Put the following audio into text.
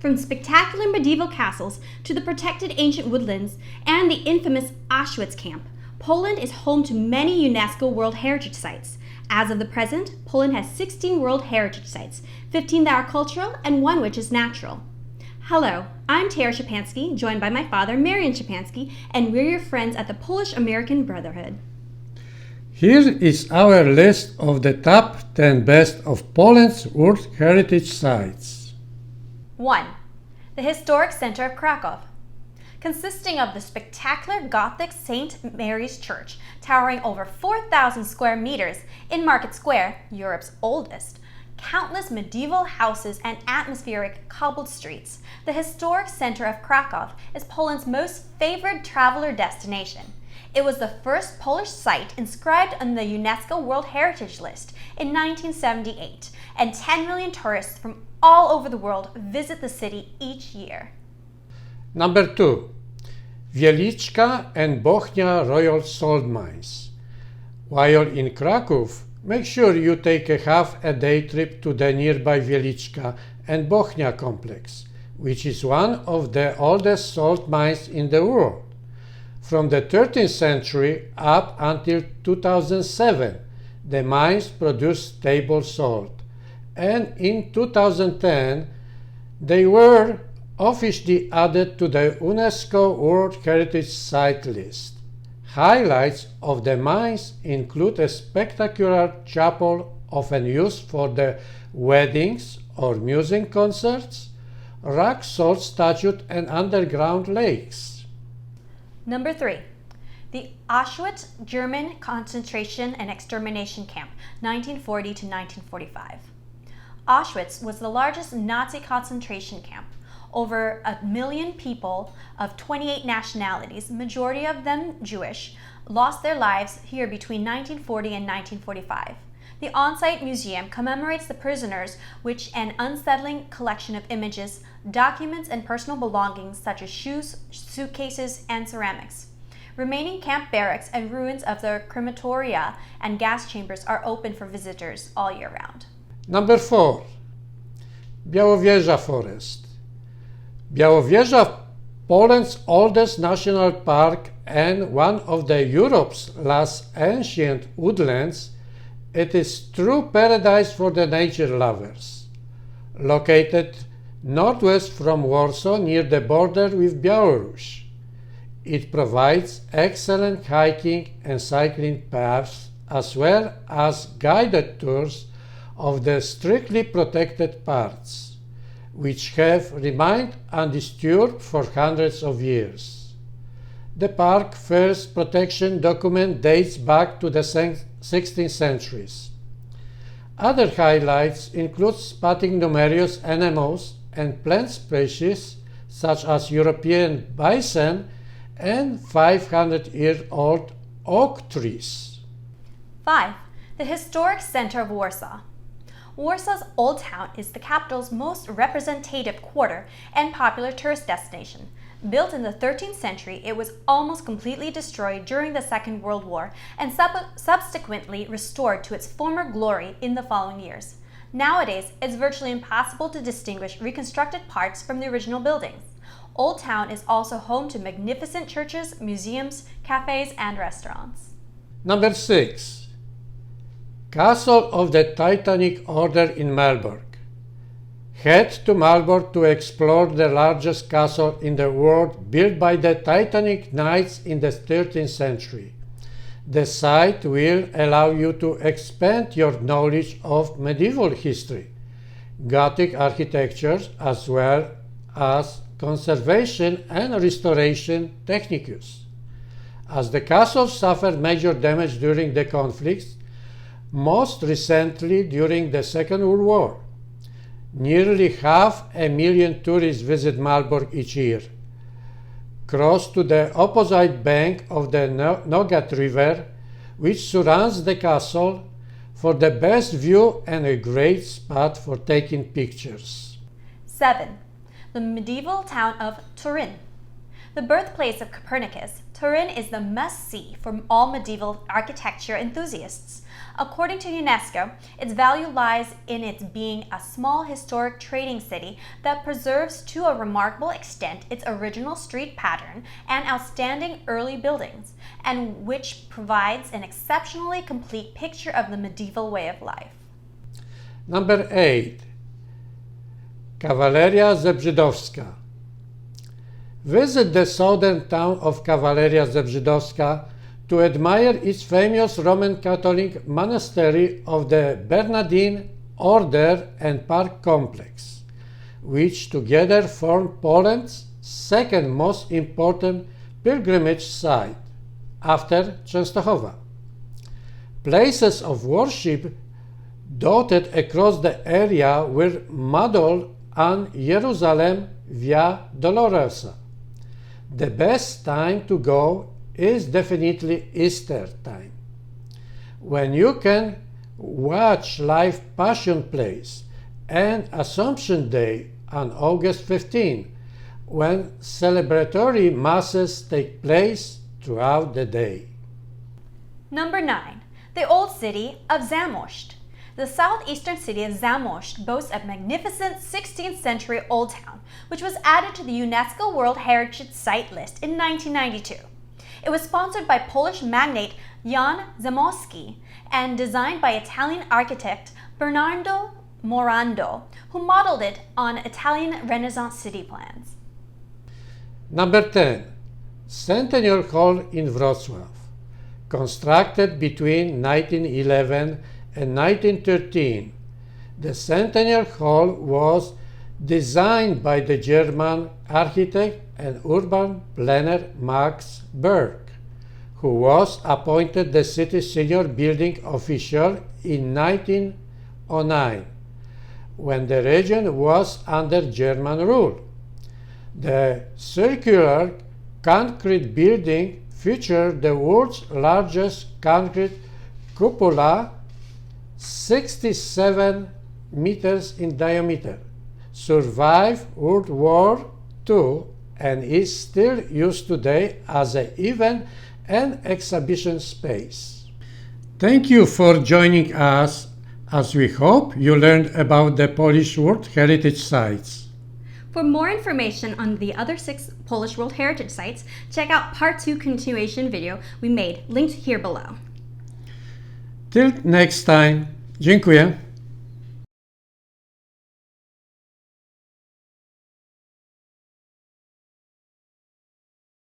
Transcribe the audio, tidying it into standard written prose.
From spectacular medieval castles to the protected ancient woodlands and the infamous Auschwitz camp, Poland is home to many UNESCO World Heritage Sites. As of the present, Poland has 16 World Heritage Sites, 15 that are cultural and one which is natural. Hello, I'm Tara Szczepanski, joined by my father, Marian Szczepanski, and we're your friends at the Polish-American Brotherhood. Here is our list of the top 10 best of Poland's World Heritage Sites. 1. The historic center of Krakow. Consisting of the spectacular Gothic St. Mary's Church, towering over 4,000 square meters in Market Square, Europe's oldest, countless medieval houses and atmospheric cobbled streets, the historic center of Krakow is Poland's most favored traveler destination. It was the first Polish site inscribed on the UNESCO World Heritage List in 1978, and 10 million tourists from all over the world visit the city each year. Number 2. Wieliczka and Bochnia Royal Salt Mines. While in Krakow, make sure you take a half-a-day trip to the nearby Wieliczka and Bochnia complex, which is one of the oldest salt mines in the world. From the 13th century up until 2007, the mines produced table salt, and in 2010 they were officially added to the UNESCO World Heritage Site list. Highlights of the mines include a spectacular chapel often used for the weddings or music concerts, rock salt statue and underground lakes. Number 3. The Auschwitz German concentration and extermination camp, 1940 to 1945. Auschwitz was the largest Nazi concentration camp. Over 1 million people of 28 nationalities, majority of them Jewish, lost their lives here between 1940 and 1945. The on-site museum commemorates the prisoners, which an unsettling collection of images, documents, and personal belongings such as shoes, suitcases, and ceramics. Remaining camp barracks and ruins of the crematoria and gas chambers are open for visitors all year round. Number 4. Bialowieza Forest. Bialowieza, Poland's oldest national park and one of Europe's last ancient woodlands, it is true paradise for the nature lovers. Located northwest from Warsaw near the border with Belarus, it provides excellent hiking and cycling paths as well as guided tours of the strictly protected parts, which have remained undisturbed for hundreds of years. The park's first protection document dates back to the 16th centuries. Other highlights include spotting numerous animals and plant species such as European bison and 500-year-old oak trees. 5. The historic center of Warsaw. Warsaw's Old Town is the capital's most representative quarter and popular tourist destination. Built in the 13th century, it was almost completely destroyed during the Second World War and subsequently restored to its former glory in the following years. Nowadays, it's virtually impossible to distinguish reconstructed parts from the original buildings. Old Town is also home to magnificent churches, museums, cafes, and restaurants. Number 6. Castle of the Teutonic Order in Malbork. Head to Malbork to explore the largest castle in the world built by the Teutonic Knights in the 13th century. The site will allow you to expand your knowledge of medieval history, Gothic architecture, as well as conservation and restoration techniques. As the castle suffered major damage during the conflicts, most recently during the Second World War. Nearly 500,000 tourists visit Malbork each year. Cross to the opposite bank of the Nogat River, which surrounds the castle, for the best view and a great spot for taking pictures. 7. The medieval town of Turin. The birthplace of Copernicus, Turin is the must-see for all medieval architecture enthusiasts. According to UNESCO, its value lies in its being a small historic trading city that preserves to a remarkable extent its original street pattern and outstanding early buildings, and which provides an exceptionally complete picture of the medieval way of life. Number 8. Kalwaria Zebrzydowska. Visit the southern town of Kalwaria Zebrzydowska to admire its famous Roman Catholic monastery of the Bernardine Order and Park Complex, which together form Poland's second most important pilgrimage site, after Częstochowa. Places of worship dotted across the area were modeled on Jerusalem Via Dolorosa. The best time to go is definitely Easter time, when you can watch live Passion plays, and Assumption Day on August 15, when celebratory masses take place throughout the day. Number 9. The Old City of Zamosc. The southeastern city of Zamosc boasts a magnificent 16th century old town, which was added to the UNESCO World Heritage Site list in 1992. It was sponsored by Polish magnate Jan Zamoyski and designed by Italian architect Bernardo Morando, who modeled it on Italian Renaissance city plans. Number 10. Centennial Hall in Wroclaw. Constructed between 1911 and 1913, the Centennial Hall was designed by the German architect and urban planner Max Berg, who was appointed the city's senior building official in 1909, when the region was under German rule. The circular concrete building featured the world's largest concrete cupola, 67 meters in diameter, survived World War II and is still used today as an event and exhibition space. Thank you for joining us, as we hope you learned about the Polish World Heritage Sites. For more information on the other 6 Polish World Heritage Sites, check out Part 2 continuation video we made, linked here below. Till next time, dziękuję.